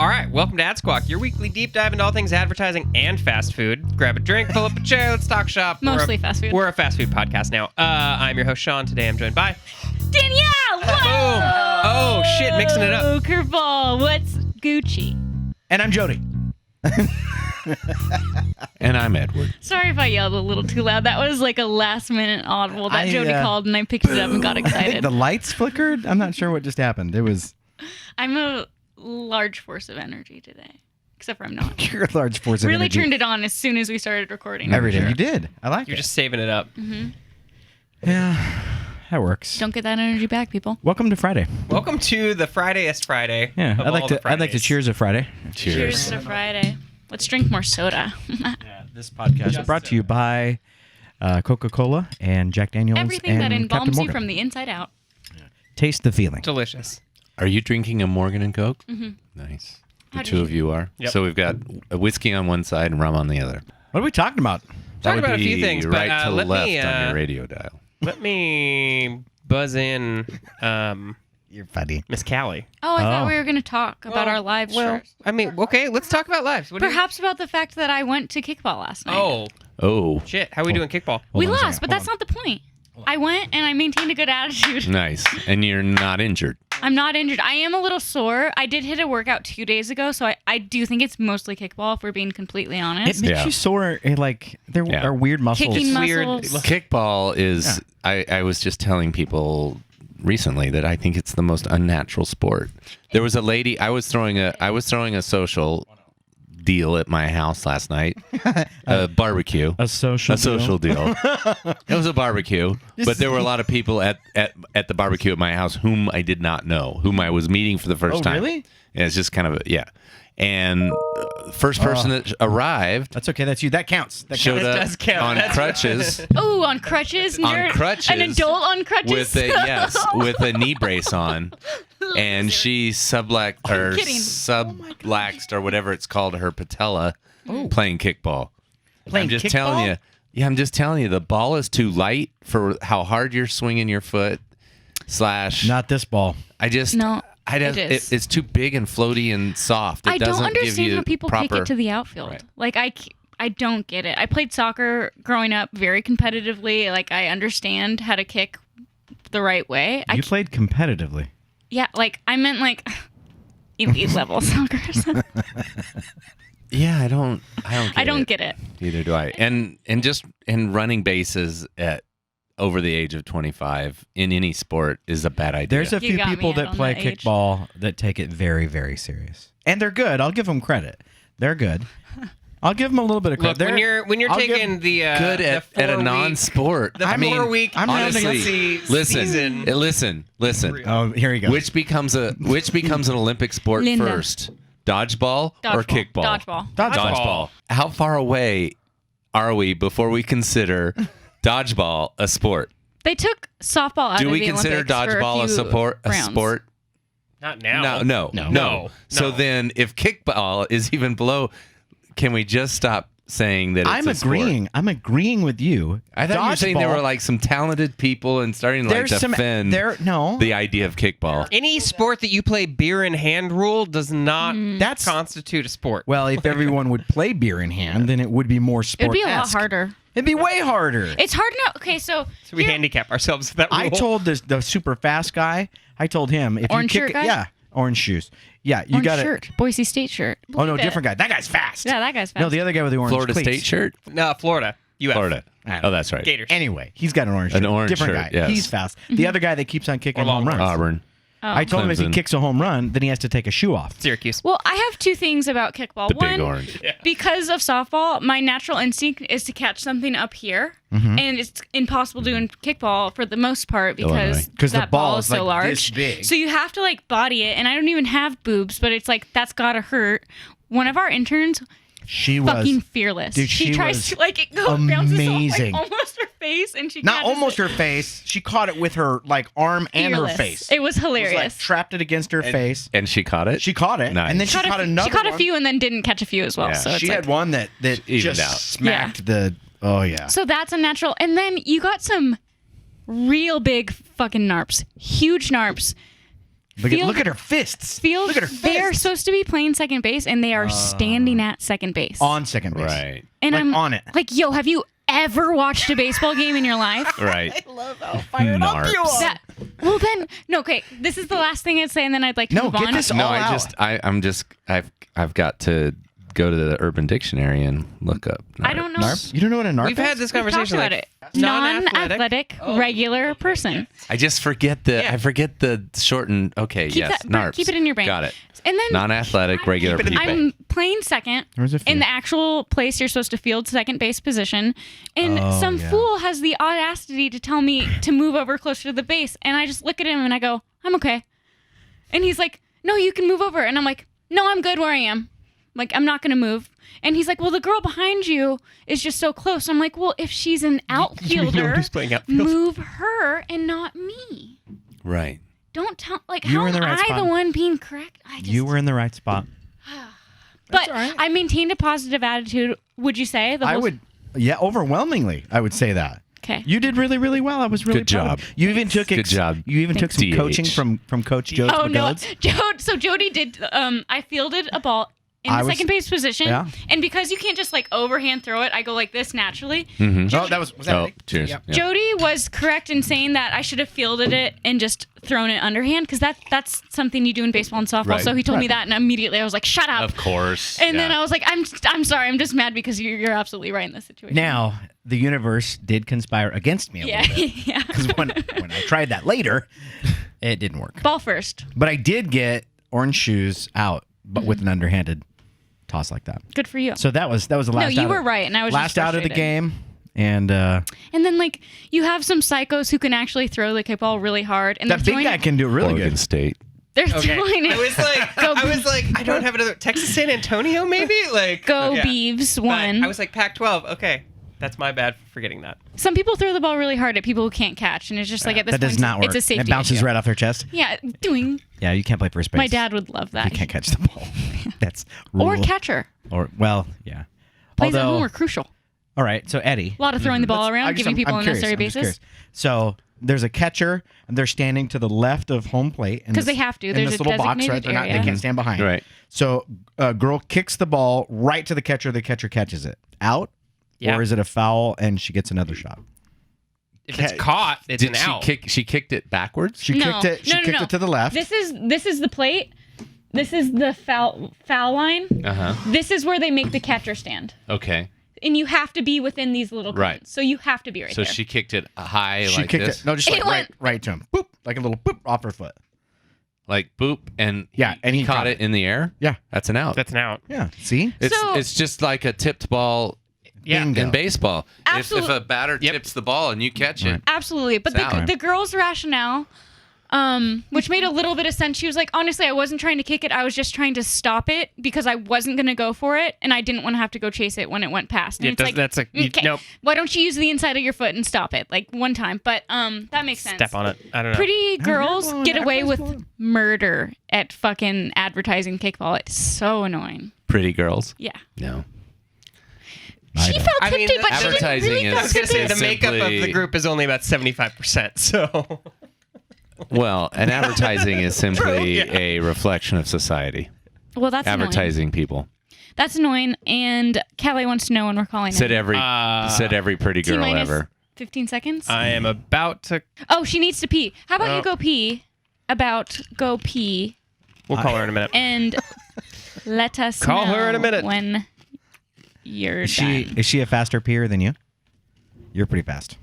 All right, welcome to AdSquawk, your weekly deep dive into all things advertising and fast food. Grab a drink, pull up a chair, let's talk shop. Mostly fast food. We're a fast food podcast now. I'm your host, Sean. Today I'm joined by... Danielle! Boom! Oh, shit, mixing it up. Oh, curveball. What's Gucci? And I'm Jody. And I'm Edward. Sorry if I yelled a little too loud. That was like a last-minute audible that Jody called, and I picked it up and got I think excited. the lights flickered. I'm not sure what just happened. It was... I'm a large force of energy today, except for I'm not. You're a large force of Really energy. turned it on as soon as we started recording. Everything. You did. I like You're it. just saving it up. Yeah, that works. Don't get that energy back, people. Welcome to Friday. Welcome to the Fridayest Friday. Yeah, of I'd like all to. the I'd like to Fridays. cheers a Friday. Cheers to Friday. Let's drink more soda. Yeah, this podcast is brought to you by Coca-Cola and Jack Daniels Everything and that Captain embalms you Morgan. from the inside out. Taste the feeling. Delicious. Are you drinking a Morgan and Coke? Mm-hmm. Nice. How The did two you- of you are. Yep. So we've got a whiskey on one side and rum on the other. What are we talking about? Talking That would about a few be things, but right to let left me, on your radio dial. Let me buzz in You're funny. Miss Callie. Oh, I thought Oh. we were going to talk about our lives first. I mean, okay, let's talk about lives. What do you- Perhaps about the fact that I went to kickball last night. Oh, Oh, shit. How are we doing kickball? we Hold on a lost, second. but that's not the point. I went and I maintained a good attitude. nice. And you're not injured. I'm not injured. I am a little sore. I did hit a workout 2 days ago, so I do think it's mostly kickball, if we're being completely It honest. makes Yeah. you sore. Like there Yeah. are weird muscles. Kicking weird. muscles. Kickball is, I was just telling people recently that I think it's the most unnatural sport. There was a lady, I was throwing a social deal at my house last night. A barbecue. A social deal. It was a barbecue, but there were a lot of people at the barbecue at my house whom I did not know, whom I was meeting for the first Oh, time. really? Yeah, it's just kind of and first person that arrived That's okay. That's you. That counts. That showed counts. up does count. on That's- crutches Oh, on crutches? On You're crutches. An adult on crutches? with a knee brace on, and she kidding. subluxed or whatever it's called her patella playing kickball. Playing I'm just kickball? telling you. Yeah, I'm just telling you. The ball is too light for how hard you're swinging your foot. Not this ball. No, it is. It's too big and floaty and soft. It I don't doesn't give understand you how people proper, kick it to the outfield. Right. Like, I don't get it. I played soccer growing up very competitively. Like, I understand how to kick the right way. You played competitively. Yeah, like, I meant, like, elite level soccer. Yeah, I don't I don't get it. Neither do I. And just running bases at over the age of 25 in any sport is a bad idea. There's a You few got me people out that on play that age. kickball that take it very, very serious, and they're good. I'll give them credit. They're good. I'll give them a little bit of Look, credit. when you're I'll give- taking the good at a 4-week non-sport. The I mean, 4-week I'm honestly, season. listen. Oh, here we go. Which becomes an Olympic sport Linda. first? Dodgeball or kickball? Dodgeball. How far away are we before we consider dodgeball a sport? They took softball out Do of we the consider Olympics for dodgeball a rounds. sport? Not now. No. So then, if kickball is even below, can we just stop saying that it's I'm a sport? agreeing. I'm agreeing with you. I thought you were saying there Dodgeball- were like some talented people and starting to like There's some defend no. the idea of kickball. Any sport that you play beer in hand rule does not That's constitute a sport. well. If everyone would play beer in hand, then it would be more sport. It'd be a lot harder. It'd be way harder. It's hard enough. Okay, so So we here- handicap ourselves with that rule. I told the super fast guy. I told him if Orange you shirt kick guy? yeah, orange shoes. Yeah, you orange got it. shirt, Boise State shirt. Oh no, Believe it. different guy. That guy's fast. Yeah, that guy's fast. No, the other guy with the orange Florida cleats. State shirt? No, Florida. UF. Florida. I don't know. Oh, that's right. Gators. Anyway, he's got an orange An shirt. orange different shirt, guy. yes. He's fast. The other guy that keeps on kicking Or home Longhorns. runs. Auburn. I told him if he Clemson. kicks a home run, then he has to take a shoe off. Syracuse. Well, I have two things about kickball. The One, big orange. because of softball, my natural instinct is to catch something up here, and it's impossible to do in kickball for the most part Illinois. because 'Cause the that ball ball is, is so like, large. this big. So you have to like body it, and I don't even have boobs, but it's like that's gotta hurt. One of our interns, She was fucking fearless. Dude, she she tries was to like it goes bounces off, amazing. like, almost her face, and she not catches almost it. her face. She caught it with her like arm and her Fearless. face. It was It was, hilarious. like trapped it against her face. And she caught it? She caught it, Nice. and then she caught another. She caught a one. few and then didn't catch a few as well. Yeah. So it's She like, had one that Evened just out. smacked the. Oh yeah. So that's a natural. And then you got some real big fucking narps, huge narps. Look at her fists. Field, Look at her they are fists. supposed to be playing second base, and they are standing at second base. On second base. Right. and like I'm on it. Like, yo, have you ever watched a baseball game in your life? Right. love how fired up you are. That, well, then, no, okay. This is the last thing I'd say, and then I'd like to No, move get on. this No, all out. I've got to go to the Urban Dictionary and look up. I don't know. NARP? You don't know what a NARP We've is? had this We've talked conversation. about Like, it. Non-athletic, regular person. I just forget the shortened. Okay, Keep yes, that- but NARPs. keep it in your brain. Got it. And then Non-athletic, regular Keep it in people. your I'm playing second There's a few. in the actual place you're supposed to field second base position, and Oh, some yeah. fool has the audacity to tell me to move over closer to the base, and I just look at him and I go, I'm okay. And he's like, no, you can move over. And I'm like, no, I'm good where I am. Like, I'm not going to move. And he's like, well, the girl behind you is just so close. I'm like, well, if she's an outfielder, who's playing outfield? move her and not me. Right. Don't tell, like, You how were in am the right I spot. the one being correct? I just, You were in the right spot. but I maintained a positive attitude, would you say? The I whole would, yeah, overwhelmingly, I would say that. Okay. You did really, really well. I was really Good proud of job. you. You even took Good job. You even took some DH. coaching from Coach Joe. Oh no, McGodes. So Jody did. I fielded a ball in I the was- second base position, Yeah. and because you can't just like overhand throw it, I go like this naturally. Mm-hmm. Oh, that was that Oh, Nick? cheers. Yep. Yeah. Jody was correct in saying that I should have fielded it and just thrown it underhand because that's something you do in baseball and softball. Right. So he told me that, and immediately I was like, "Shut up!" Of course. And then yeah. I was like, "I'm sorry. I'm just mad because you're absolutely right in this situation." Now the universe did conspire against me a Yeah, little bit yeah. because when I tried that later, it didn't work. Ball first. But I did get orange shoes out, but with an underhanded toss like that. Good for you. So that was the last. No, you out were of, right, and I was last just out of the frustrated. game, and And then like you have some psychos who can actually throw the kickball really hard, and that they're big throwing guy can do it really Oregon good. State. They're Okay. throwing it. I don't have another Texas San Antonio maybe like Go okay. Beavs But one. I was like Pac-12. Okay, that's my bad for forgetting that. Some people throw the ball really hard at people who can't catch, and it's just like at this That point, does not work. it's a safety It bounces issue. right off their chest. Yeah, doing. Yeah, you can't play first base. My dad would love that. You can't catch the ball. That's Or rule. catcher. Or well, yeah. Plays at Although, home are crucial. all right. So Eddie, A lot of throwing the ball let's- around, giving people I'm curious, unnecessary I'm just bases. curious. So there's a catcher, and they're standing to the left of home plate. in 'Cause this- they have to. In There's this a little box, right? designated They're not. They area. can't stand behind. Right. So a girl kicks the ball right to the catcher. The catcher catches it. Out. Yeah. Or is it a foul and she gets another shot? If it's caught, it's Did an she out. kick? She kicked it backwards. She No. kicked it. She No, no, kicked no. it to the left. This is the plate. This is the foul line. Uh huh. This is where they make the catcher stand. Okay. And you have to be within these little Right. cones. So you have to be right So there. she kicked it high She like kicked this. it. No, just It like went- right to him. Boop, like a little boop off her foot. Like boop, and Yeah, and he caught caught it it. in the air. Yeah. That's an out. That's an out. Yeah. See. So- It's just like a tipped ball Yeah. Bingo. in baseball. If Absolute- a batter tips the ball and you catch it, Absolutely. But It's out. the girl's rationale, which made a little bit of sense. She was like, honestly, I wasn't trying to kick it. I was just trying to stop it because I wasn't going to go for it. And I didn't want to have to go chase it when it went past. And Yeah, it's like, that's a okay, nope. why don't you use the inside of your foot and stop it? Like one time. But that makes sense. Step on it. I don't know. Pretty girls blowing, get away everybody's with blowing. murder at fucking advertising kickball. It's so annoying. pretty girls. Yeah. No. She don't. felt I mean, tipsy, but she didn't advertising really is- feel I was gonna say tipsy. the makeup of simply- the group is only about 75%. So Well, and advertising is simply yeah. a reflection of society. Well, that's annoying. Advertising people. That's annoying. And Callie wants to know when we're calling Said in. every pretty girl T-minus ever. 15 seconds. I am about to. Oh, she needs to pee. How about Oh. you go pee? Go pee We'll call her in a minute. and let us Call know her in a minute. when you're Is she done. is she a faster peer than you? You're pretty fast.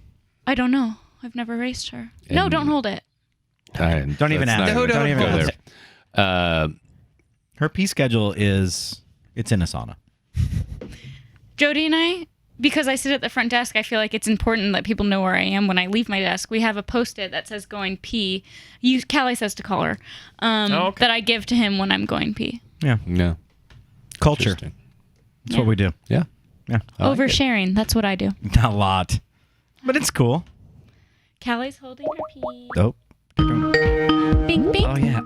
I don't know. I've never raced her. No, And- don't hold it. Don't even let's ask. not Don't even go ask. there. Her pee schedule is it's in a sauna. Jody and I, because I sit at the front desk, I feel like it's important that people know where I am when I leave my desk. We have a post-it that says "going pee." Callie says to call her. Okay. That I give to him when I'm going pee. Yeah. No. Culture. Interesting. That's Yeah. what we do. Yeah. Yeah. I like it. Oversharing. That's what I do. A lot. But it's cool. Callie's holding her pee. Oh. Bing, bing. Oh yeah.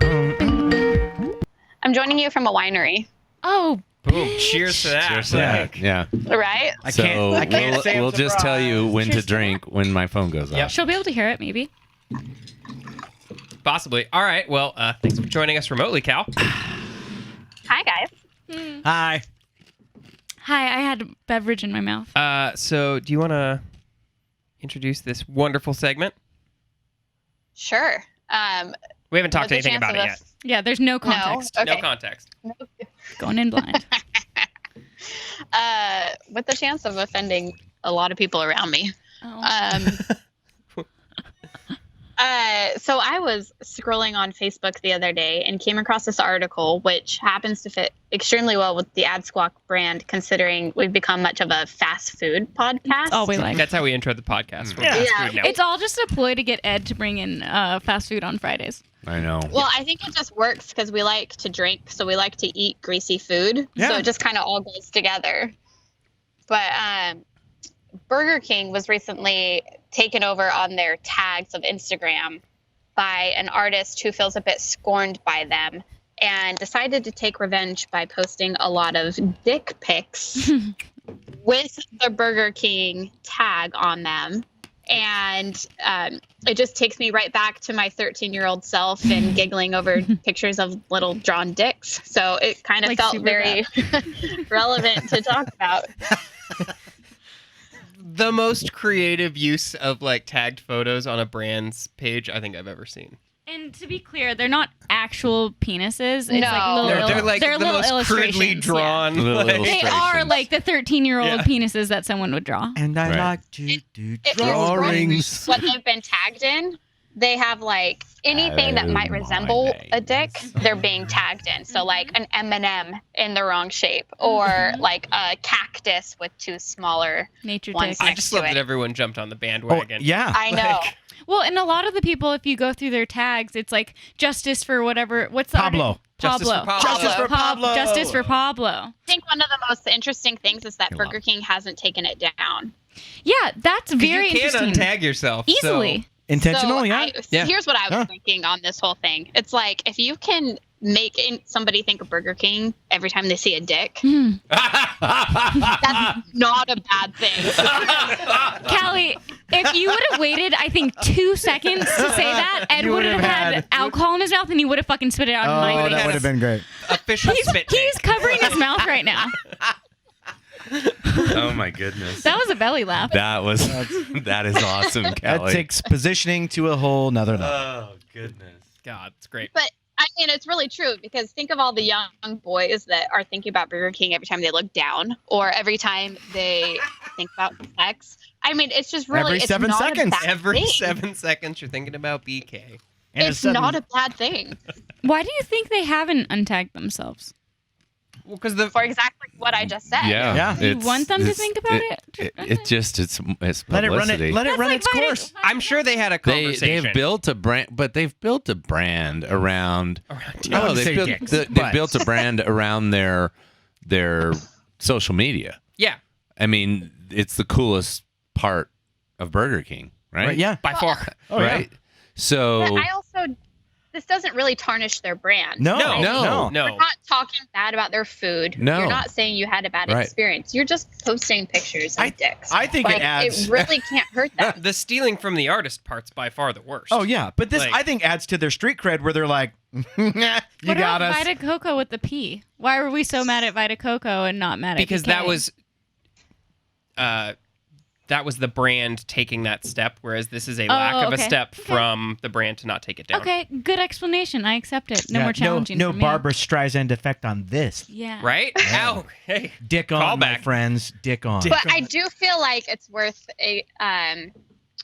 I'm joining you from a winery, Oh, Boom! Cheers to that. Cheers to Yeah. that. Yeah. right? I So can't say I'm we'll just tell you surprised. when to drink when my phone goes off. Yep. she'll be able to hear it, maybe. Possibly. All right. Well, thanks for joining us remotely, Cal. Hi, guys. Hi. Hi, I had a beverage in my mouth. So do you want to introduce this wonderful segment? Sure. We haven't talked With the anything chance about of it a- yet. Yeah, there's no context. Okay. No context. Going in blind. With the chance of offending a lot of people around me. Oh. So I was scrolling on Facebook the other day and came across this article, which happens to fit extremely well with the AdSquawk brand, considering we've become much of a fast food podcast. That's all we like. That's how we intro the podcast. We're Yeah. fast Yeah. food now. It's all just a ploy to get Ed to bring in fast food on Fridays. I know. Well, I think it just works because we like to drink, so we like to eat greasy food. Yeah. So it just kind of all goes together. But Burger King was recently taken over on their tags of Instagram by an artist who feels a bit scorned by them and decided to take revenge by posting a lot of dick pics with the Burger King tag on them. And it just takes me right back to my 13-year-old self and giggling over pictures of little drawn dicks. So it kind of Like felt super very relevant to talk about. The most creative use of like tagged photos on a brand's page I think I've ever seen. And to be clear, they're not actual penises. It's No. like little, They're like they're the little most crudely illustrations, drawn. Little like- Yeah. They illustrations. are like the 13-year-old Yeah. penises that someone would draw. And I Right. like to do If you scroll drawings. what they've been tagged in, they have like anything that Oh, might my resemble a dick, days. they're being tagged in. So like an M&M in the wrong shape, or like a cactus with two smaller. Nature One dicks. I next just to love it. that everyone jumped on the Oh, bandwagon. yeah. I know. Like- Well, and a lot of the people, if you go through their tags, it's like justice for whatever. What's the Pablo. artist? Justice for Pablo. Justice for Pablo. Justice for Pablo. I think one of the most interesting things is that You're Burger King hasn't taken it down. Yeah, that's 'Cause very you can interesting. untag yourself Easily. Intentional, So yeah. Yeah. Here's what I was Huh. thinking on this whole thing. It's like if you can make somebody think of Burger King every time they see a dick, Hmm. that's not a bad thing. Callie, if you would have waited, I think 2 seconds to say that, Ed You would have would've had had- alcohol in his mouth and he would have fucking spit it out in my Oh, face. that would have been great. Official spit He's take. covering his mouth right now. Oh my goodness. That was a belly laugh. That is awesome, That Kelly. takes positioning to a whole nother level. Oh goodness. God, it's great. But I mean, it's really true because think of all the young boys that are thinking about Burger King every time they look down or every time they think about sex. I mean, it's just really Every it's 7 not a seconds. bad Every thing. 7 seconds, you're thinking about BK. And It's sudden- not a bad thing Why do you think they haven't untagged themselves? Well, because the for exactly what I just said. Yeah. Yeah. You want them to think about it? It's Let it run publicity. it. Let it That's run like its course. I'm sure they had a They conversation. they've built a brand, but they've built a brand around. around I you. wouldn't they've say built dicks, they've but- built a brand around their social media. Yeah, I mean, it's the coolest part of Burger King, right? Right, yeah. by far. Oh, yeah. right. So But I also, this doesn't really tarnish their brand. No, No, no. no. You're not talking bad about their food. No. You're not saying you had a bad Right. experience. You're just posting pictures of dicks. I think Like, it adds. It really can't hurt them. The stealing from the artist part's by far the worst. Oh yeah, but this Like- I think adds to their street cred where they're like, you What got about us. Vita Coco with the P? Why were we so mad at Vita Coco and not mad at because BK? that was the brand taking that step, whereas this is a lack of a okay. step Okay. from the brand to not take it down. Okay, good explanation. I accept it. No Yeah, more challenging. No for me. Barbara Streisand effect on this. Yeah. Right? Ow. Hey. Dick on, my Callback. friends. Dick on. But I do feel like it's worth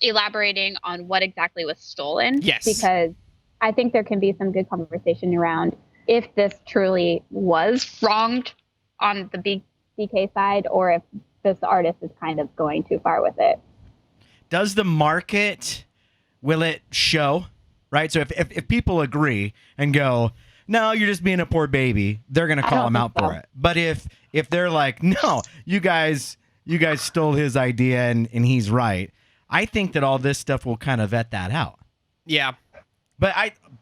elaborating on what exactly was stolen. Yes. Because I think there can be some good conversation around if this truly was wronged on the BK side or if this artist is kind of going too far with it. Does the market, will it show? Right? So if people agree and go, no, you're just being a poor baby, they're going to I call don't him out think for so. it. But if they're like, no, you guys stole his idea and he's right, I think that all this stuff will kind of vet that out. Yeah. But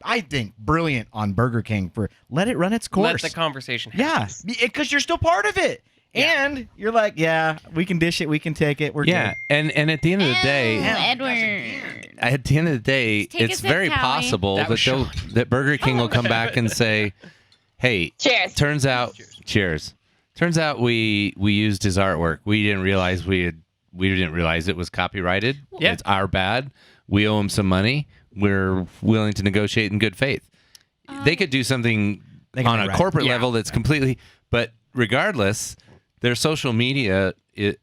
I think brilliant on Burger King for let it run its course. Let the conversation happen. Yeah, because you're still part of it. Yeah. And you're like, yeah, we can dish it, we can take it. We're yeah, good. and at the end of the Ew, day, Edward. at the end of the day, Take a it's sip, very Callie. possible That was that Burger King will come back and say, "Hey, Cheers. turns out, cheers. Turns out we used his artwork. We didn't realize we didn't realize it was copyrighted. Yeah. It's our bad. We owe him some money. We're willing to negotiate in good faith." They could do something They can on be a right. corporate Yeah. level that's completely. But regardless, their social media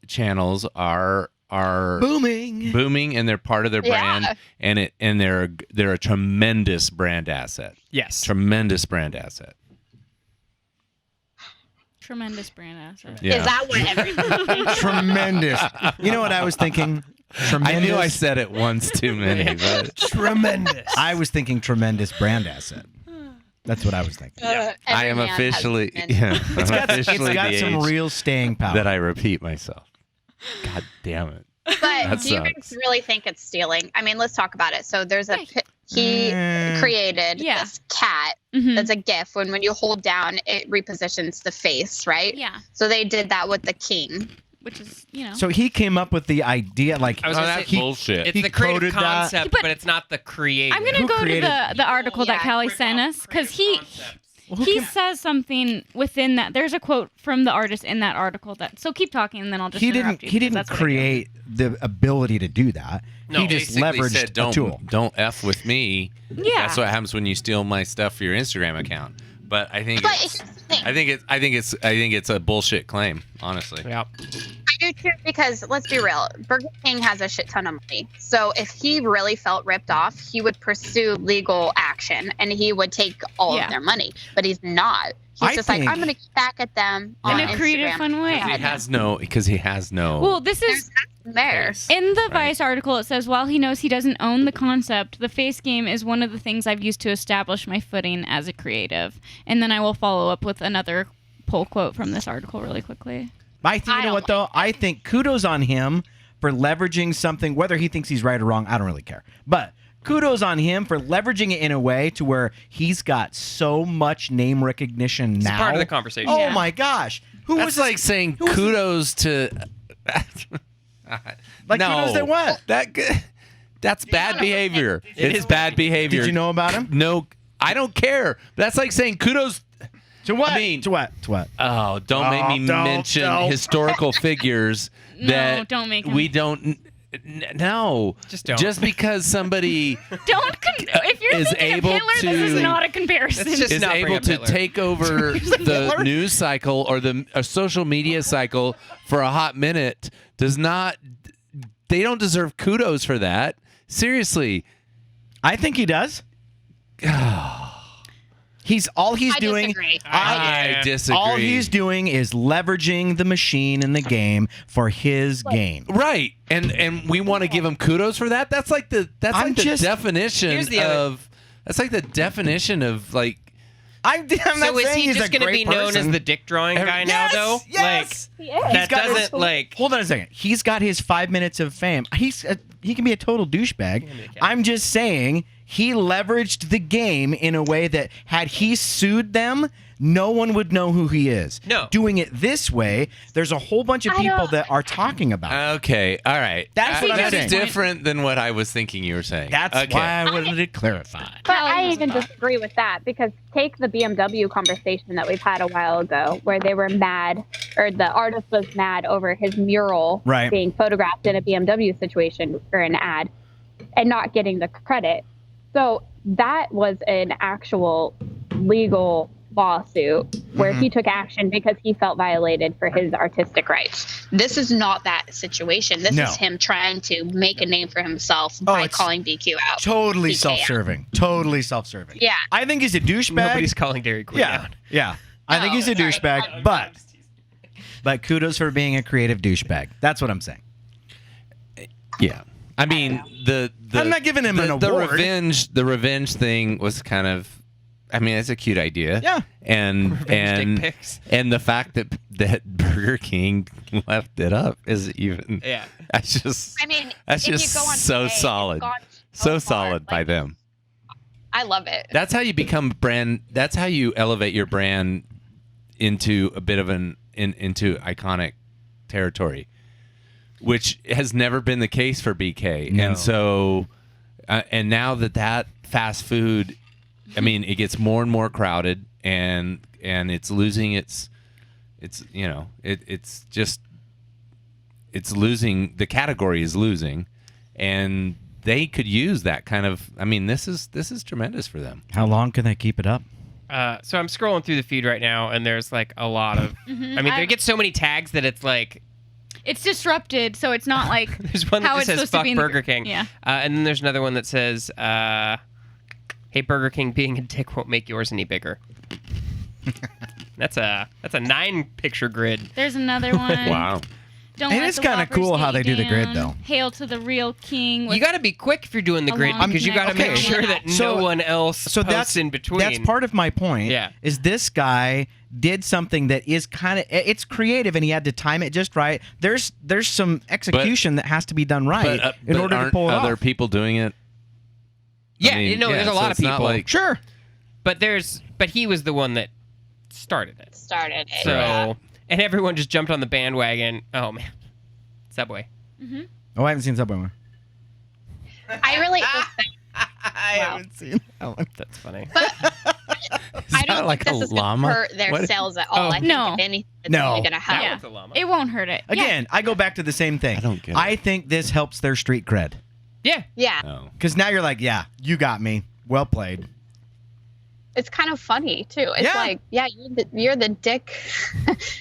channels are Booming. and they're part of their brand, Yeah. and they're a tremendous brand asset. Yes. Tremendous brand asset. Tremendous brand asset. Yeah. Is that what everyone Tremendous. You know what I was thinking? I Tremendous. knew I said it once too many, but Tremendous. I was thinking tremendous brand asset. That's what I was thinking. I am officially I'm It's officially got the some age real staying power. that I repeat myself. God damn it. But That do you guys sucks. really think it's stealing? I mean, let's talk about it. So there's a he Mm. created Yeah. this cat Mhm. that's a GIF. When you hold down, it repositions the face, right? Yeah, So they did that with the king. which is, you know. So he came up with the idea, like I was gonna say, bullshit. It's He the creative coded that. concept, But- but it's not the creator. I'm going to Who go to created- the article that Yeah. Callie sent us because he who he came- says something within that. There's a quote from the artist in that article that. So keep talking, and then I'll just. he interrupt didn't you he because didn't that's what I do. create the ability to do that. No, he just Basically leveraged said, a tool. Don't F with me. Yeah. That's what happens when you steal my stuff for your Instagram account. But I think But it's, it's the thing. I think it's a bullshit claim, honestly. Yeah. I do too, because let's be real, Burger King has a shit ton of money. So if he really felt ripped off, he would pursue legal action and he would take all Yeah. of their money. But he's not. He's I just think- like, I'm going to get back at them In on a creative, Instagram. fun way. Because he has no. Well, this There's is nothing there. face. in the Right. Vice article. It says, while he knows he doesn't own the concept, the face game is one of the things I've used to establish my footing as a creative. And then I will follow up with another pull quote from this article really quickly. I think, you know don't what though? like I think kudos on him for leveraging something. Whether he thinks he's right or wrong, I don't really care. But kudos on him for leveraging it in a way to where he's got so much name recognition It's now. part of the conversation. Oh Yeah. my gosh! Who That's was like saying who was- kudos to. Like no, kudos to what? That's bad behavior. It is bad behavior. Did you know about him? No, I don't care. That's like saying kudos. To what? I mean- to what? To what? Oh, don't make me don't, mention don't. historical figures No, that don't make 'em. we don't. No, Just don't. Just because somebody Don't. If you're Is thinking able of Hitler, this is to- not a comparison. Let's just is not bring able up to Hitler. take over the news cycle or a social media cycle for a hot minute does not. They don't deserve kudos for that. Seriously. I think he does. He's I doing. disagree. I disagree. All he's doing is leveraging the machine in the game for his gain. Right, and we want to give him kudos for that. That's like the definition Here's the other- of. That's like the definition of like. I'm not So is saying he he's just a going to great be known as person. the dick drawing guy Yes, now, though? yes. He is. Like, that got his- doesn't, like... Hold on a second. He's got his 5 minutes of fame. He can be a total douchebag. I'm just saying he leveraged the game in a way that had he sued them, no one would know who he is. No. Doing it this way, there's a whole bunch of I people don't- that are talking about it. Okay, all right. That's what I'm that's saying. different than what I was thinking you were saying. That's okay. why I wanted to clarify. But Kelly I has a even thought. disagree with that, because take the BMW conversation that we've had a while ago where they were mad, or the artist was mad over his mural Right. being photographed in a BMW situation or an ad and not getting the credit. So that was an actual legal lawsuit where he took action because he felt violated for his artistic rights. This is not that situation. This No. is him trying to make a name for himself Oh, by it's calling BQ out. Totally BK out. self-serving. Totally self-serving. Yeah. I think he's a douchebag. Nobody's calling Dairy Queen Yeah. out. Yeah. I think No, he's a sorry. douchebag, but kudos for being a creative douchebag. That's what I'm saying. Yeah. I mean, the I'm not giving him an the award. revenge thing was kind of. I mean, it's a cute idea. Yeah. And Revenge dick pics. and the fact that Burger King left it up is even. Yeah. That's just. I mean, That's if you just go on so today, it's solid. gone So far. solid by Like, them. I love it. That's how you become brand. That's how you elevate your brand into a bit of into iconic territory, which has never been the case for BK. No. And so And now that fast food, I mean, it gets more and more crowded, and it's losing it's losing, the category is losing, and they could use that kind of, I mean, this is tremendous for them. How long can they keep it up? So I'm scrolling through the feed right now, and there's like a lot of. I mean, they get so many tags that it's like. It's disrupted, so it's not like There's one how that it's just says supposed to "fuck be in Burger King." Yeah. And then there's another one that says, "Hey, Burger King, being a dick won't make yours any bigger." That's a 9-picture grid. There's another one. Wow. Don't It let is the kinda Whoppers cool how get they you do the grid, down. though. Hail to the real king. You got to be quick if you're doing the A grid long because you got to make connection. sure that So- no one else So posts in between. That's part of my point. Yeah. Is this guy did something that is kind of, it's creative, and he had to time it just right. There's some execution that has to be done right in order to aren't pull it other off. people doing it? Yeah, I mean, there's a so lot of it's not people. like- Sure. But he was the one that started it. Started it. So, Yeah. and everyone just jumped on the bandwagon. Oh man, Subway. Oh, I haven't seen Subway one. I really. I Wow. haven't seen that one. That's funny. But Is I that don't like think a this is going llama? to hurt their What? sales at all. Oh. I think No. if anything, it's No. only going to help. That Yeah. was a llama. It won't hurt it. Again, I go back to the same thing. I don't get it. I think this helps their street cred. Yeah. Yeah. Oh. Because now you're like, yeah, you got me. Well played. It's kind of funny too. It's Yeah. like, yeah, you're the dick,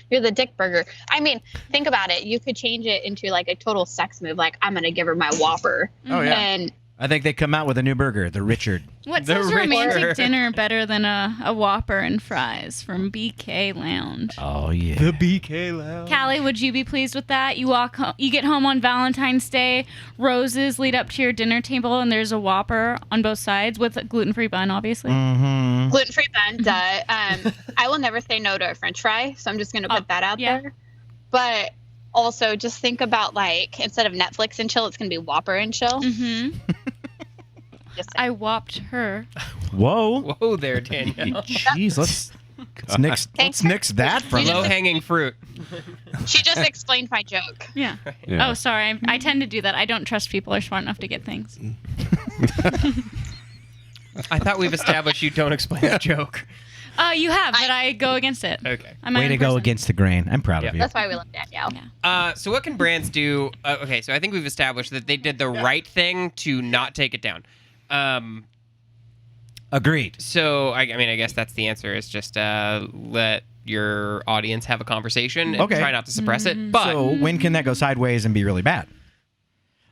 you're the dick burger. I mean, think about it. You could change it into like a total sex move. Like, I'm going to give her my Whopper. Oh, yeah. And I think they come out with a new burger, the Richard. What The says romantic Richard. dinner better than a Whopper and fries from BK Lounge? Oh, yeah. The BK Lounge. Callie, would you be pleased with that? You you get home on Valentine's Day, roses lead up to your dinner table, and there's a Whopper on both sides with a gluten-free bun, obviously. Mm-hmm. gluten-free bun, duh. I will never say no to a French fry, so I'm just going to put that out yeah. there. But also, just think about, like, instead of Netflix and chill, it's going to be Whopper and chill. Mm-hmm. Just I whopped her. Whoa. Whoa there, Danielle. Jeez, let's nix that from You Low hanging fruit. she just explained my joke. Yeah. Yeah. Oh, sorry. I tend to do that. I don't trust people are smart enough to get things. I thought we've established you don't explain the joke. You have, but I go against it. Okay. I'm my Way own to go person. against the grain. I'm proud of Yep. you. That's why we love Danielle. Yeah. So what can brands do? Okay, so I think we've established that they did the right thing to not take it down. Agreed. So I mean, I guess that's the answer. Is just let your audience have a conversation and Okay. try not to suppress it. But So when can that go sideways and be really bad?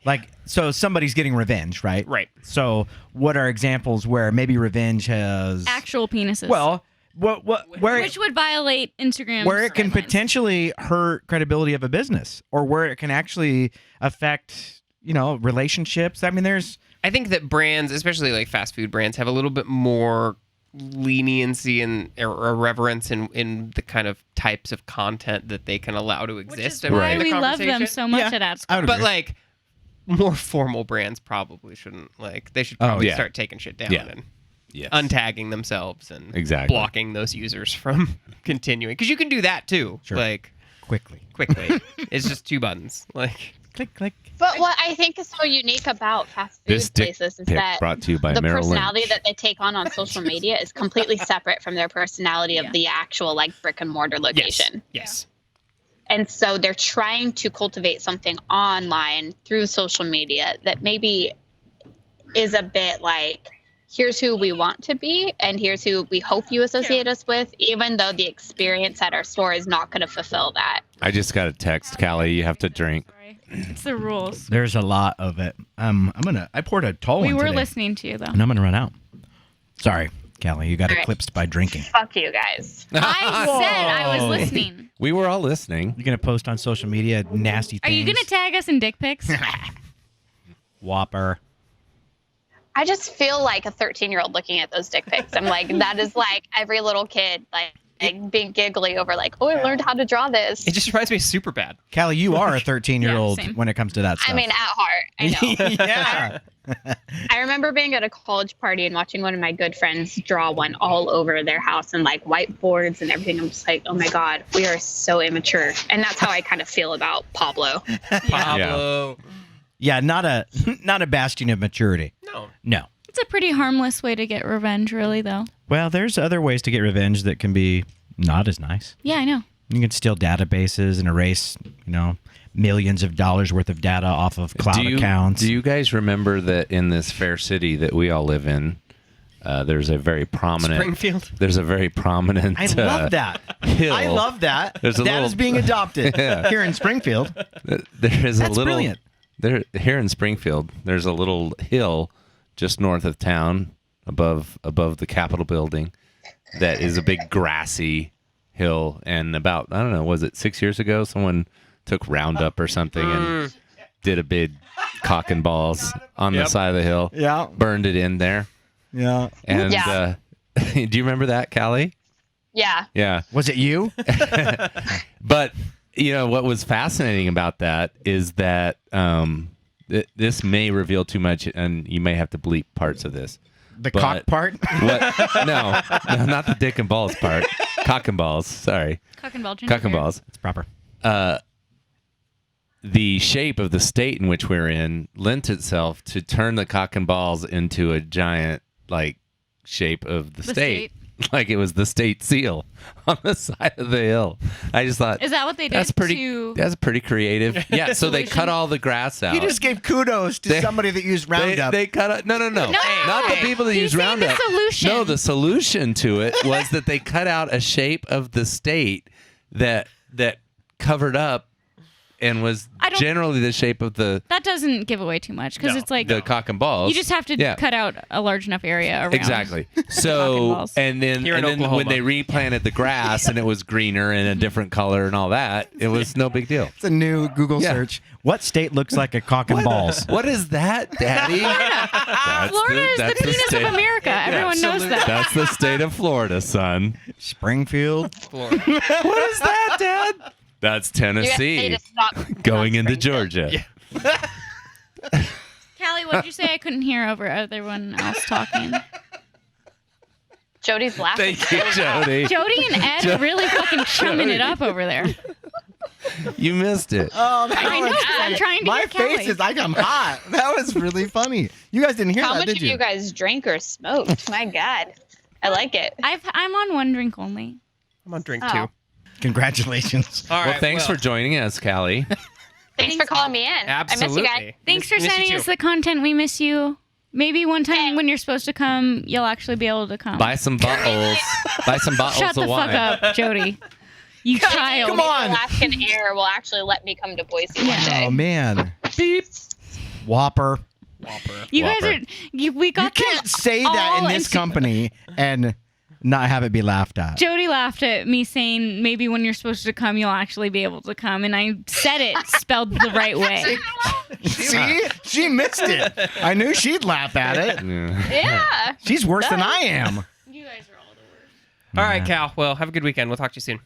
Like, so somebody's getting revenge, right? right. So what are examples where maybe revenge has Actual penises. well, where which would violate Instagram. where it can potentially hurt credibility of a business, or where it can actually affect, relationships. I mean, there's I think that brands, especially like fast food brands, have a little bit more leniency and or reverence in the kind of types of content that they can allow to Which exist. is in why the we love them conversation. so much Yeah. at AdSquawk. I would But agree. like more formal brands probably shouldn't they should probably yeah. start taking shit down Yeah. and Yes. untagging themselves and Exactly. blocking those users from continuing, because you can do that too. Sure. Like quickly quickly. It's just 2 buttons. Like click. But what I think is so unique about fast food This dick places is pic that brought to you by the Merrill personality Lynch. that they take on social media is completely separate from their personality of Yeah. the actual like brick and mortar yes, location. yes. And so they're trying to cultivate something online through social media that maybe is a bit like, here's who we want to be and here's who we hope you associate us with, even though the experience at our store is not going to fulfill that. I just got a text, Callie. You have to drink. Sorry. It's the rules. There's a lot of it. I poured a tall We one were today, listening to you, though. and I'm gonna run out. Sorry, Callie, you got All right. eclipsed by drinking. Fuck you guys. I said I was listening. We were all listening. You're gonna post on social media nasty Are things. you going to tag us in dick pics? Whopper? I just feel like a 13-year-old looking at those dick pics. I'm like, that is like every little kid like being giggly over like, oh, I learned how to draw this. It just reminds me of Superbad. Callie, you are a 13-year-old Yeah, same. when it comes to that stuff. I mean, at heart, I know. yeah. I remember being at a college party and watching one of my good friends draw one all over their house and like whiteboards and everything. I'm just like, oh my God, we are so immature. And that's how I kind of feel about Pablo. Pablo. Yeah, not a bastion of maturity. No. don't. No. It's a pretty harmless way to get revenge, really, though. Well, there's other ways to get revenge that can be not as nice. Yeah, I know. You can steal databases and erase, millions of dollars worth of data off of cloud accounts. Do you guys remember that in this fair city that we all live in, there's a very prominent Springfield. There's a very prominent. I love that. Hill. I love that. There's a that little- is being adopted here in Springfield. There is That's a little. brilliant. Here in Springfield, there's a little hill just north of town, above the Capitol building, that is a big grassy hill. And about, I don't know, was it 6 years ago? Someone took Roundup or something and did a big cock and balls on the side of the hill. Yeah. Burned it in there. Yeah. And Yeah. do you remember that, Callie? Yeah. Yeah. Was it you? But what was fascinating about that is that this may reveal too much, and you may have to bleep parts of this. The But- cock part? No, not the dick and balls part. Cock and balls. Sorry, Cock and ball. cock and balls. It's proper. The shape of the state in which we're in lent itself to turn the cock and balls into a giant shape of the state. Like it was the state seal on the side of the hill. I just thought Is that what they did that's pretty. to... That's pretty creative. Yeah. So they Solution? cut all the grass out. You just gave kudos to somebody that used Roundup. They cut out. No. Not the people that use He's saying the Roundup. solution. No, the solution to it was that they cut out a shape of the state that covered up and was I don't- generally the shape of the That doesn't give away too much because it's like cock and balls. you just have to Yeah. cut out a large enough area around. Exactly. Cock and So balls. and then Here in when Oklahoma. they replanted the grass and it was greener and a different color and all that, it was no big deal. It's a new Google Yeah. search. What state looks like a cock and balls? What is that, Daddy? Florida is the penis state. of America. Everyone knows that. That's the state of Florida, son. Springfield. Florida. What is that, Dad? That's You guys need Tennessee to stop going into Springfield. Georgia. Callie, what did you say? I couldn't hear over everyone else talking. Jody's laughing. Thank you, Jody. Jody and Ed are really fucking chumming it up over there. You missed it. Oh, I know, 'cause I'm trying to My hear Callie. face is like I'm hot. That was really funny. You guys didn't hear How that, much did have you? you guys drank or smoked? My God. I like it. I'm on one drink only. I'm on drink Oh. 2. Congratulations. All right. Well, thanks for joining us, Callie. Thanks for calling me in. I miss Absolutely. you guys. Thanks for Miss you sending too. us the content. We miss you. Maybe one time Okay. when you're supposed to come, you'll actually be able to come. Buy some bottles. Buy some bottles Shut of the wine. fuck up, Jody. You child. Come on. Alaskan Air will actually let me come to Boise one day. Oh man. Beep. Whopper. You guys Whopper. are. We got You them can't say that in all this into- company and not have it be laughed at. Jody laughed at me saying maybe when you're supposed to come, you'll actually be able to come, and I said it spelled the right way. See? She missed it. I knew she'd laugh at it. Yeah. Yeah. She's worse than I am. You guys are all the worst. All right, Cal. Well, have a good weekend. We'll talk to you soon.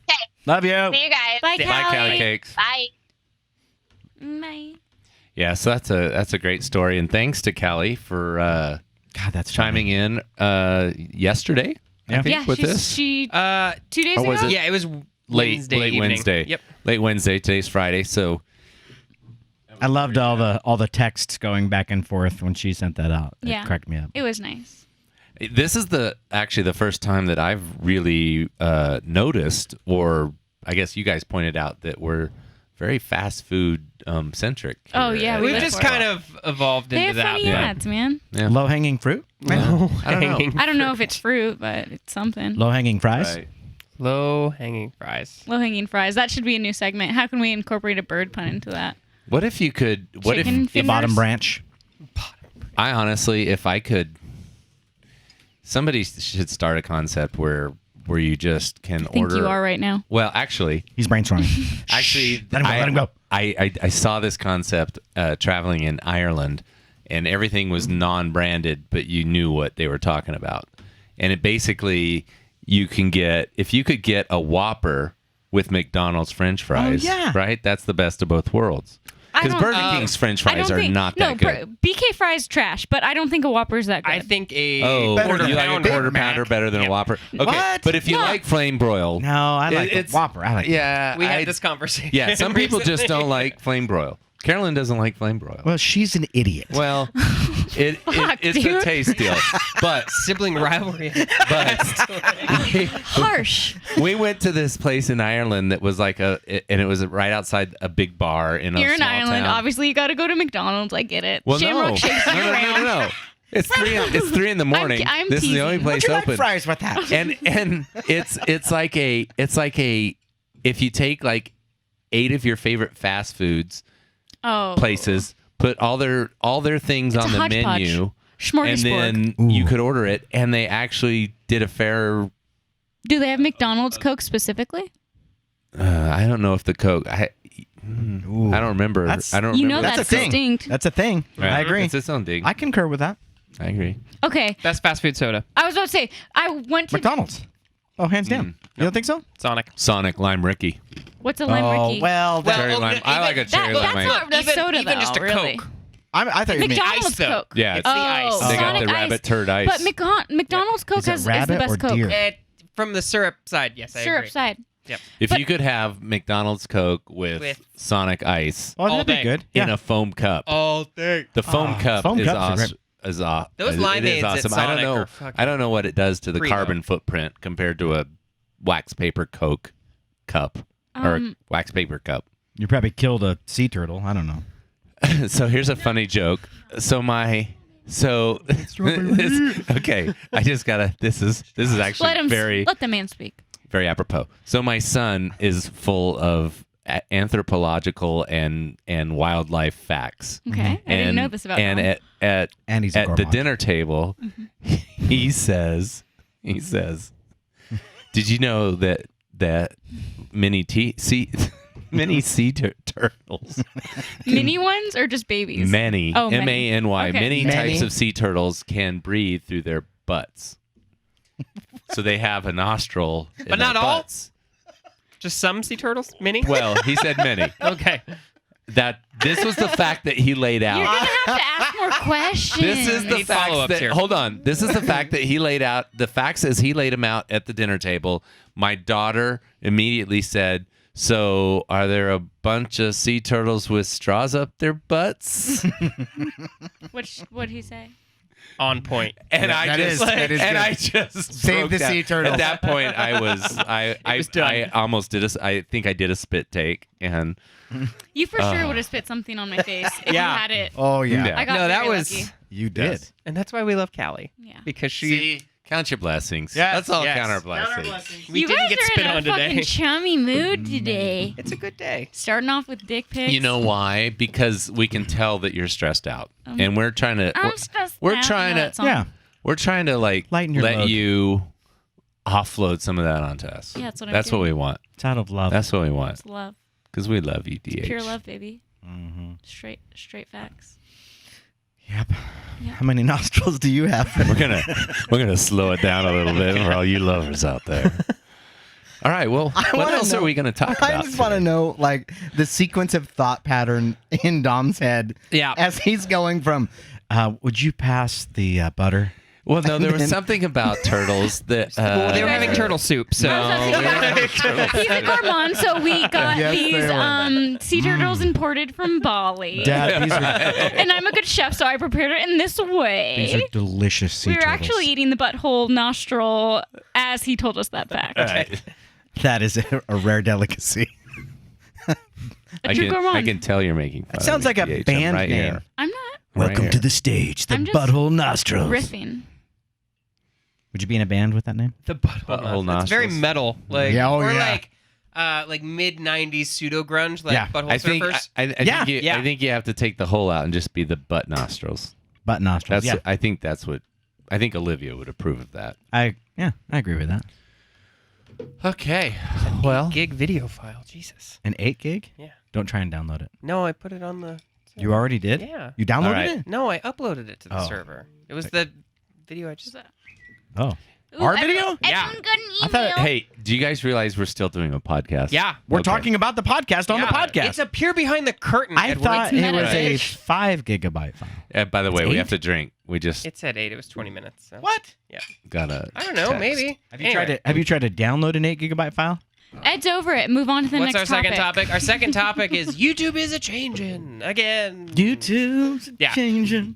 Love you. See you guys. Bye, Bye, Callie. Callie Cakes. Bye. Bye. Yeah, so that's a great story, and thanks to Callie for God, that's chiming in yesterday. I think Yeah, with this she 2 days Or ago. was it- Yeah, it was late Wednesday evening. Wednesday. Yep. Late Wednesday. Today's Friday, so I loved all the texts going back and forth when she sent that out. It Yeah. cracked me up. It was nice. this is actually the first time that I've really noticed, or I guess you guys pointed out that we're very fast food centric. Oh, yeah, we We've live just for it. kind of evolved They into have that. funny ads, man. Yeah. Low hanging fruit? I don't know. I don't know if it's fruit, but it's something. Low hanging fries? Right. Low hanging fries. Low hanging fries. That should be a new segment. How can we incorporate a bird pun into that? What if you could? What Chicken if fingers? Bottom branch. I honestly, if I could, somebody should start a concept where you just can I think order. you are right now. Well, actually, He's brainstorming. let him go. I saw this concept traveling in Ireland, and everything was non-branded, but you knew what they were talking about. And it basically, you can get, if you could get a Whopper with McDonald's French fries, yeah. right? That's the best of both worlds. I Because don't- Burger King's French I fries don't are think, not no, that good. BK fries trash, but I don't think a Whopper's that good. I think a Oh, quarter you like a pounder. quarter pounder better than a Whopper? Okay, What? but if you Yeah. like flame broil, No, I like it's Whopper. I like yeah, We had this conversation. yeah. Some people just recently. don't like flame broil. Carolyn doesn't like flame broiled. Well, she's an idiot. Well, it's dude. a taste deal. But Sibling rivalry. Harsh. we went to this place in Ireland that was like and it was right outside a big bar in a You're in small Ireland. town. Obviously, you got to go to McDonald's. I get it. Well, Shamrock no. Shakes year round. No. It's 3 in the morning. I'm this is the only teasing. place Would you open. like fries with that? And it's like a if you take like 8 of your favorite fast foods Oh. places, put all their things It's on a the hodgepodge. menu, and Smorgasbord. then you Ooh. could order it, and they actually did a fair. Do they have McDonald's Coke specifically? I don't know if the Coke. I don't remember. That's- I don't You remember. know That's a thing. distinct. That's a thing. Yeah, I agree. It's its own thing. I concur with that. I agree. Okay. Best fast food soda. I was about to say, I went to. McDonald's. Oh, hands down. You don't think so? Sonic. Sonic Lime Ricky. What's a lime Ricky? well, Cherry lime. I like a cherry that's lime. not a soda, even just a though, really. Coke. I thought you meant. McDonald's ice, though. Coke. Yeah, It's the ice. Oh, They got Sonic the ice. rabbit turd ice. But McDonald's Coke Is it is the rabbit best or Coke. deer? From the syrup side, yes, I Syrup agree. side. If But- you could have McDonald's Coke with Sonic Ice Oh, all that'd be day. good. in Yeah. a foam cup, All day. the foam cup foam is cups are awesome. Those it is limeades at awesome. Sonic I don't know. are fucking I don't know what it does to the primo. carbon footprint compared to a wax paper Coke cup or a wax paper cup. You probably killed a sea turtle. I don't know. So here's a funny joke. Okay, I just gotta. This is actually Let the man speak. very apropos. So my son is full of anthropological and wildlife facts. Okay. I didn't know this about and him. at And he's a at the gourmand. dinner table, he says, "Did you know that many sea turtles, Mini ones or just babies? many Oh, many. MANY, Okay. many Many? types of sea turtles can breathe through their butts. So they have a nostril, in But not their all? butts. Just some sea turtles? Mini? Well, he said many. Okay. That this was the fact that he laid out. You're gonna have to ask more questions. This is the Need facts follow-ups that, here. hold on. This is the fact that he laid out. The facts as he laid them out at the dinner table. My daughter immediately said, "So, are there a bunch of sea turtles with straws up their butts?" What'd he say? On point. And Yeah, I that just is- that is and good. I just Save broke the down. sea turtles. At that point, I almost did I think I did a spit take, and You for sure would have spit something on my face if Yeah. you had it. Oh yeah. Yeah. I got No, that very was. lucky. You did. Yes. And that's why we love Callie. Yeah. Because she. see, count your blessings. Yes, That's all. yes. Count our blessings. We you didn't guys get are spit in a on fucking today. chummy mood today. It's a good day. Starting off with dick pics. You know why? Because we can tell that you're stressed out, and we're trying to. I'm stressed we're out. trying No, to- it's on. Yeah. We're trying to like Lighten your let load. you offload some of that onto us. Yeah, that's what I'm That's what doing. we want. It's out of love. That's what we want. It's love. Because we love you, DH. Pure love, baby. Mm-hmm. Straight facts. Yep. Yeah. How many nostrils do you have? We're gonna slow it down a little bit for all you lovers out there. All right. Well, what wanna else know- are we gonna talk I about? just want to today? know, like, the sequence of thought pattern in Dom's head. Yeah. As he's going from, would you pass the butter? Well, no, there was then- something about turtles that. Well, they were having turtle soup, so. He's a gourmand, so we got Yes, these they were. sea turtles imported from Bali. Dad, these are, And I'm a good chef, so I prepared it in this way. these are delicious sea We were turtles. actually eating the butthole nostril as he told us that fact. All right. That is a rare delicacy. A true I gourmand. can tell you're making fun. That sounds of me, like a DH. I'm band right name. here. I'm not Right Welcome here. to the stage, the I'm just butthole nostrils. riffing. Would you be in a band with that name? The butthole Butthole nostrils. It's very nostrils. metal. Like, Yeah, oh, or yeah. like mid 90s pseudo grunge, like Yeah. butthole I think surfers. Yeah. I think you have to take the hole out and just be the butt nostrils. Butt nostrils. That's yeah. I think that's what I think Olivia would approve of that. I agree with that. Okay. Well, Gig video file. Jesus. An 8 gig? Yeah. Don't try and download it. No, I put it on the. You already did? Yeah. You downloaded All right. it? No, I uploaded it to the Oh. server. It was the video I just. Oh. Ooh, Our video? Yeah. Everyone got an email. I thought- hey, do you guys realize we're still doing a podcast? Yeah. We're Okay. talking about the podcast on the Yeah. podcast. It's a peer behind the curtain. I Edward. thought It's it was a meta. 5 gigabyte file. By the way, It's we 8? have to drink. We just It said 8. It was 20 minutes. So. What? got a. I don't know. text. Maybe. Have you tried to download an 8 gigabyte file? Ed's over it. Move on to the What's next our second topic? Our second topic is YouTube is a changing again. YouTube's changing.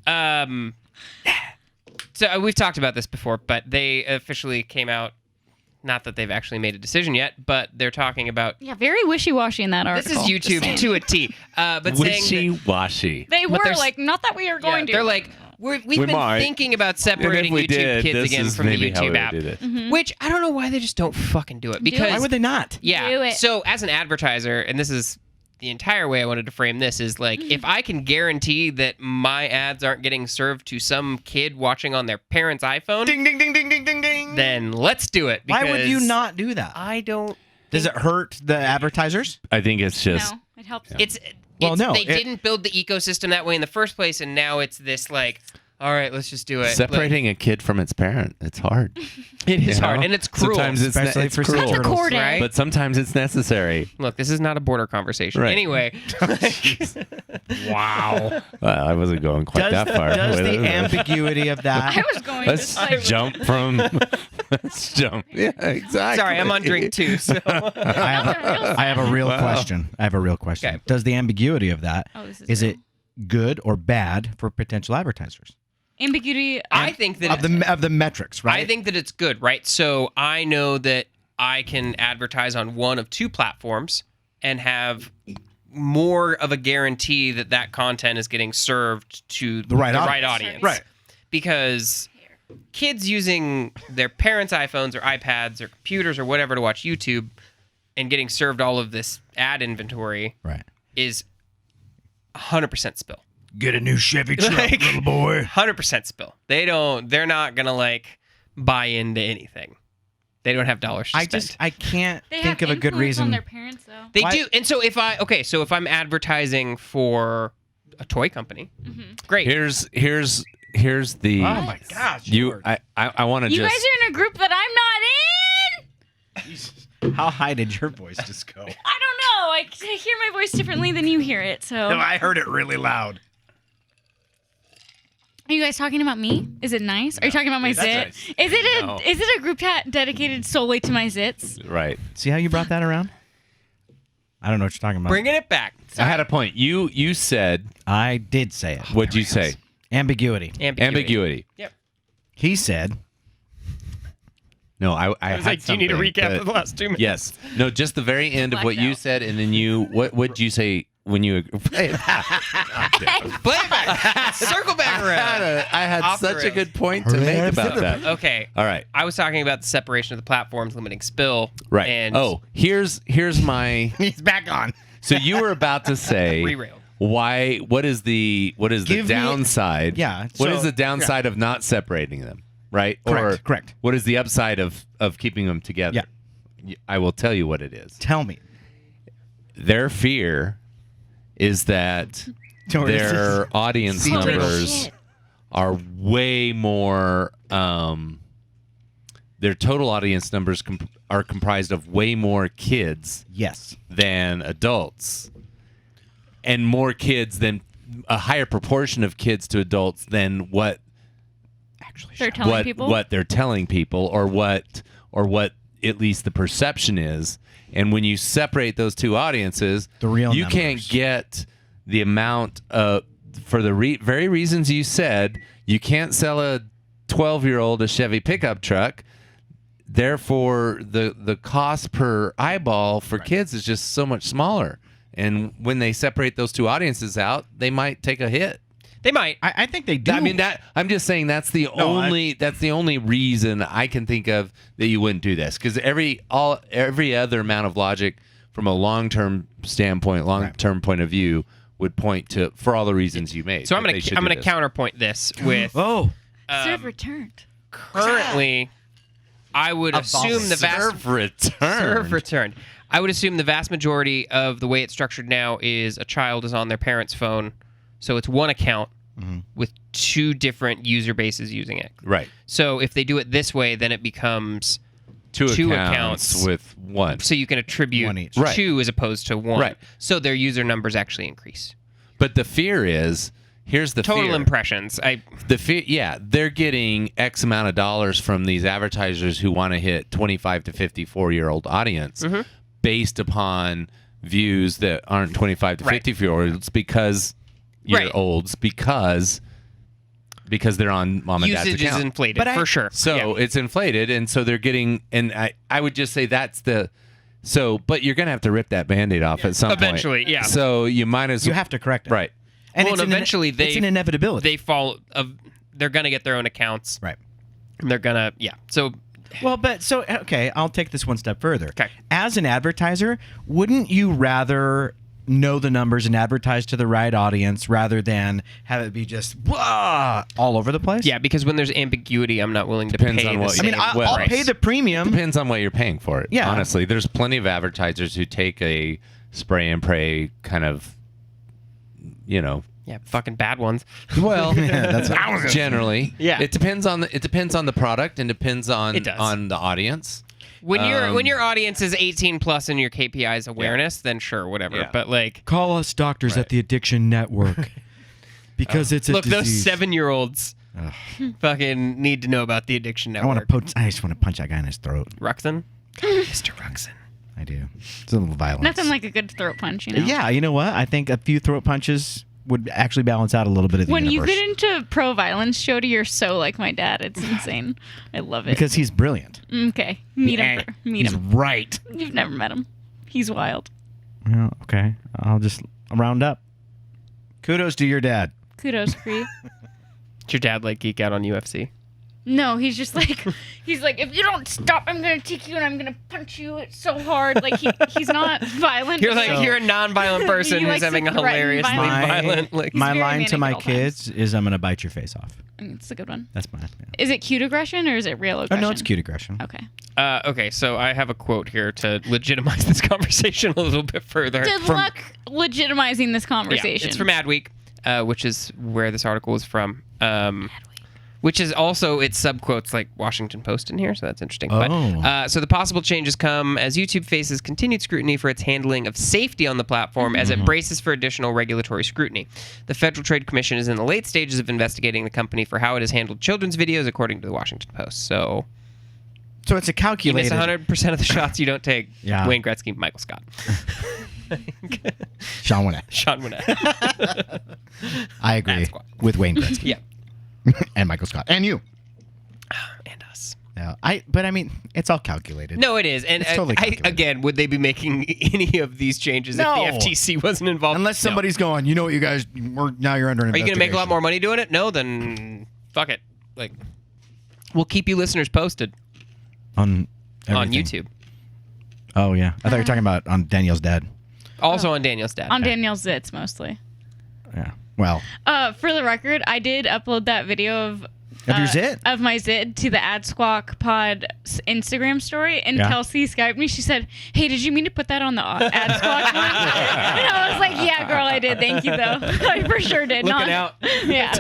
So we've talked about this before, but they officially came out. Not that they've actually made a decision yet, but they're talking about. Yeah, very wishy-washy in that article. This is YouTube to a T. But saying Wishy-washy. they but were there's- like, not that we are going to. they're like, we've been might. thinking about And if separating we YouTube did, Kids this again is from the maybe how we YouTube would app, do this. which I don't know why they just don't fucking do it. Because Why would they not? Yeah. Do it. So as an advertiser, and this is the entire way I wanted to frame this, is like if I can guarantee that my ads aren't getting served to some kid watching on their parent's iPhone, Ding, ding, ding, ding, ding, ding, ding. then let's do it. Why would you because not do that? I don't. Does it hurt the advertisers? I think it's just No, it helps. Well, no, They it- didn't build the ecosystem that way in the first place, and now it's this like, all right, let's just do it. separating a kid from its parent. It's hard. It is You hard, know? and it's cruel. Sometimes it's, Especially it's for cruel. That's a turtles, core day. right? But sometimes it's necessary. Look, this is not a border conversation. Right. Anyway, Wow. Well, I wasn't going quite that far. Does with the it. ambiguity of I that? was going Let's to like, jump from. Let's jump. Yeah, exactly. sorry, I'm on drink too. So I have a real question. I have a real question. Okay. Does the ambiguity of that Oh, this is is real. it good or bad for potential advertisers ambiguity. I think that of the metrics? Right. I think that it's good, right? So I know that I can advertise on one of two platforms and have more of a guarantee that that content is getting served to the right audience. Right. Because kids using their parents' iPhones or iPads or computers or whatever to watch YouTube and getting served all of this ad inventory Right. is 100% spill. Get a new Chevy truck, Like- little boy. 100% spill. They're not going to like buy into anything. They don't have dollars to spend. I can't They think have of a good influence reason. on their parents though. They Why- do. And so if I'm advertising for a toy company, great. Here's the. Oh my gosh. You. I want to You just. guys are in a group that I'm not in. How high did your voice just go? I don't know. I hear my voice differently than you hear it. So, No, I heard it really loud. are you guys talking about me? Is it nice? Are you talking about my That's zit? nice. Is it a group chat dedicated solely to my zits? Right. See how you brought that around? I don't know what you're talking about. Bringing it back. I had a point. You said. I did say it. What'd you say? Ambiguity. Ambiguity. Yep. He said, No, I I was had like, do you need a something recap that- of the last 2 minutes? Yes. No, just the very end of what Blacked you out. said, and then what did you say when you play it back? Play it back. Circle back around. I had Off the such a rails. good point to make about that. Okay. All right. I was talking about the separation of the platforms, limiting spill. Right. And here's my. he's back on. So you were about to say Rerailed. why? What is the Give me- downside? Yeah, What so- is the downside of not separating them? Right. Correct, Or correct. What is the upside of keeping them together? Yeah. I will tell you what it is. Tell me. Their fear is that their audience See, numbers shit. are way more. Their total audience numbers are comprised of way more kids Yes. than adults, and more kids than a higher proportion of kids to adults than what Actually, They're telling people. what they're telling people, or what at least the perception is. And when you separate those two audiences, The real you numbers. can't get the amount of, for the very reasons you said, you can't sell a 12-year-old a Chevy pickup truck. Therefore, the cost per eyeball for kids is just so much smaller. And when they separate those two audiences out, they might take a hit. They might. I think they do. I mean, I'm just saying that's the only reason I can think of that you wouldn't do this, because every other amount of logic from a long-term standpoint, long-term point of view would point to, for all the reasons you made. So I'm that going they should to do this. counterpoint this with Oh, Serve returned. currently I would assume the vast Serve return. I would assume the vast majority of the way it's structured now is a child is on their parent's phone. So it's one account with two different user bases using it. Right. So if they do it this way, then it becomes Two Two accounts accounts. with one. so you can attribute One each. Right. two as opposed to one. Right. So their user numbers actually increase. But the fear is, here's the Total fear. impressions. The fear, yeah, they're getting X amount of dollars from these advertisers who want to hit 25 to 54-year-old audience. Mm-hmm. based upon views that aren't 25 to 50-year-olds because year olds because they're on mom and dad's Usage account. is inflated for sure. So it's inflated, and so they're getting. And I would just say that's the. So, but you're gonna have to rip that Band-Aid off at some point. Eventually, yeah. So you might as You have to correct it. right. And Well, it's and eventually it's an inevitability. they fall. They're gonna get their own accounts. Right. And they're gonna So Well, but so okay, I'll take this one step further. Okay. As an advertiser, wouldn't you rather know the numbers and advertise to the right audience rather than have it be just blah, all over the place? yeah, because when there's ambiguity, I'm not willing to Depends pay. on the what you- I mean, same I'll price. pay the premium. Depends on what you're paying for it. Yeah. Honestly, there's plenty of advertisers who take a spray and pray kind of, Yeah, fucking bad ones. Well, That's generally. Yeah. It depends on the product and depends on It does. on the audience. When your audience is 18 plus and your KPI is awareness, then sure, whatever. Yeah. But like, Call us doctors at the Addiction Network because it's a look, those disease. 7-year-olds fucking need to know about the Addiction I want Network. to. I just want to punch that guy in his throat. Ruxin, Mr. Ruxin. I do. It's a little violent. Nothing like a good throat punch, you know? Yeah, you know what? I think a few throat punches would actually balance out a little bit of the When you universe. get into pro violence, Shody, you're so like my dad. It's insane. I love it. Because he's brilliant. Okay. Meet him. Meet He's him. right. You've never met him. He's wild. Well, okay. I'll just round up. Kudos to your dad. Kudos, Cree. Did your dad like geek out on UFC? No, he's just like, if you don't stop, I'm going to take you and I'm going to punch you so hard. Like, he's not violent. You're like So- you're a non-violent person He who's likes having to a threaten hilariously violence. violent. Like, My very line to manic my at all kids is I'm going to bite your face off. It's a good one. That's mine. Yeah. Is it cute aggression or is it real Oh, aggression? no, it's cute aggression. Okay. okay, so I have a quote here to legitimize this conversation a little bit further. Good luck legitimizing this conversation. Yeah, it's from Adweek, which is where this article is from. Which is also, it subquotes like Washington Post in here, so that's interesting. Oh. But, so the possible changes come as YouTube faces continued scrutiny for its handling of safety on the platform as it braces for additional regulatory scrutiny. The Federal Trade Commission is in the late stages of investigating the company for how it has handled children's videos, according to the Washington Post. So So it's a you calculated. miss 100% of the shots you don't take. Yeah. Wayne Gretzky, Michael Scott. Sean Winnett. Sean Winnett. I agree AdSquawk. with Wayne Gretzky. Yeah. And Michael Scott. And you. And us. Yeah. But I mean, it's all calculated. No, it is. And It's totally calculated. again, would they be making any of these changes No. if the FTC wasn't involved? Unless No. somebody's going, you know what, you guys, now you're under Are you investigation. going to make a lot more money doing it? No, then fuck it. Like, we'll keep you listeners posted on on everything. YouTube. Oh, yeah. I thought you were talking about on Danielle's dad. Also on Daniel's dad. On Danielle's zits, mostly. Yeah. Well, For the record, I did upload that video of your zit? of my zit to the AdSquawk Pod Instagram story, and Yeah. Kelsey Skyped me. She said, "Hey, did you mean to put that on the AdSquawk one?" And I was like, "Yeah, girl, I did. Thank you, though. I for sure did." Looking out. Yeah.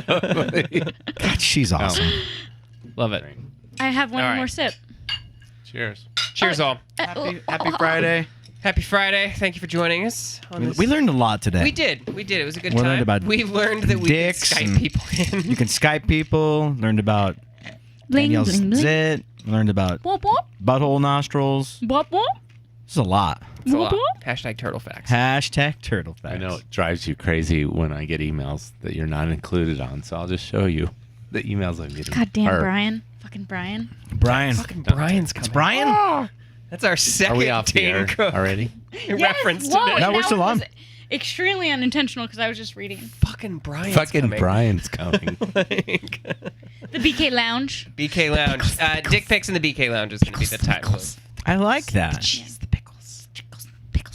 God, she's awesome. Love it. I have one All right. more sip. Cheers. Cheers, all. Happy Friday. Happy Friday. Thank you for joining us. On this. We learned a lot today. We did. It was a good We time. learned about we learned that we can dicks Skype and- people in. You can Skype people. Learned about Bling, Danielle's bling, bling. zit. Learned about Whoop, whoop. butthole nostrils. Whoop, whoop. This is a lot. It's a lot. Whoop, Hashtag turtle facts. Hashtag turtle facts. I know it drives you crazy when I get emails that you're not included on, so I'll just show you the emails I'm getting. God damn, Or- Brian. Fucking Brian. Brian. Fucking Brian's coming. It's Brian? That's our Are second we off the Dane air Cook already? reference Yes, whoa, today. No, and we're that still one on. was extremely unintentional because I was just reading. Fucking Brian's Fucking coming. Brian's coming. Like, The BK Lounge. BK Lounge. Dick pics in the BK Lounge is going to be the title. Of I like that. Jeez, the pickles.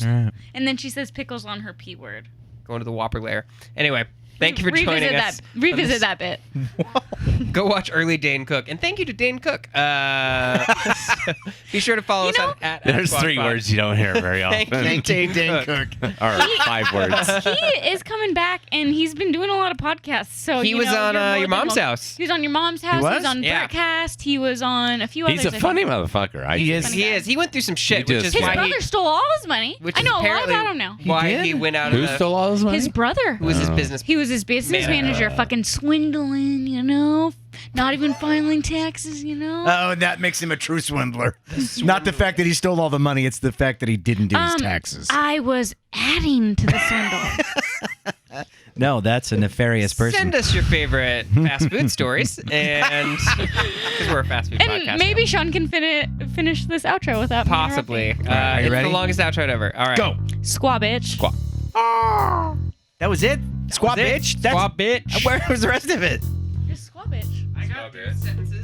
All right. And then she says pickles on her P word. Going to the Whopper lair. Anyway, thank you for joining us. Revisit that bit. Go watch early Dane Cook. And thank you to Dane Cook. Be sure to follow us on There's AdSquawk 3 Pod. words you don't hear very often. Thank you, Dane Cook. Or 5 words. He is coming back, and he's been doing a lot of podcasts. So He you was know, on you're more your than mom's welcome. house. He was on your mom's house. He was, was? on Yeah. Brettcast. He was on a few others. He's a I think. funny motherfucker. He is. He is. He went through some shit, He which just- is His why brother stole all his money. which I is know a lot apparently about him now. why did? he went out Who of the, stole all his money? His brother. who was his business He was who's his business manager, fucking swindling, not even filing taxes, Oh, that makes him a true swindler. Not the fact that he stole all the money; it's the fact that he didn't do his taxes. I was adding to the swindle. No, that's a nefarious person. Send us your favorite fast food stories, and because we're a fast food podcast. And maybe Sean can finish this outro without me possibly. interrupting. Are you It's ready? the longest outro ever. All right, Go. Squaw bitch. Squaw. That was it. Squaw Was it? bitch. Squaw bitch. Where was the rest of it? Just squaw bitch. I got 3 sentences.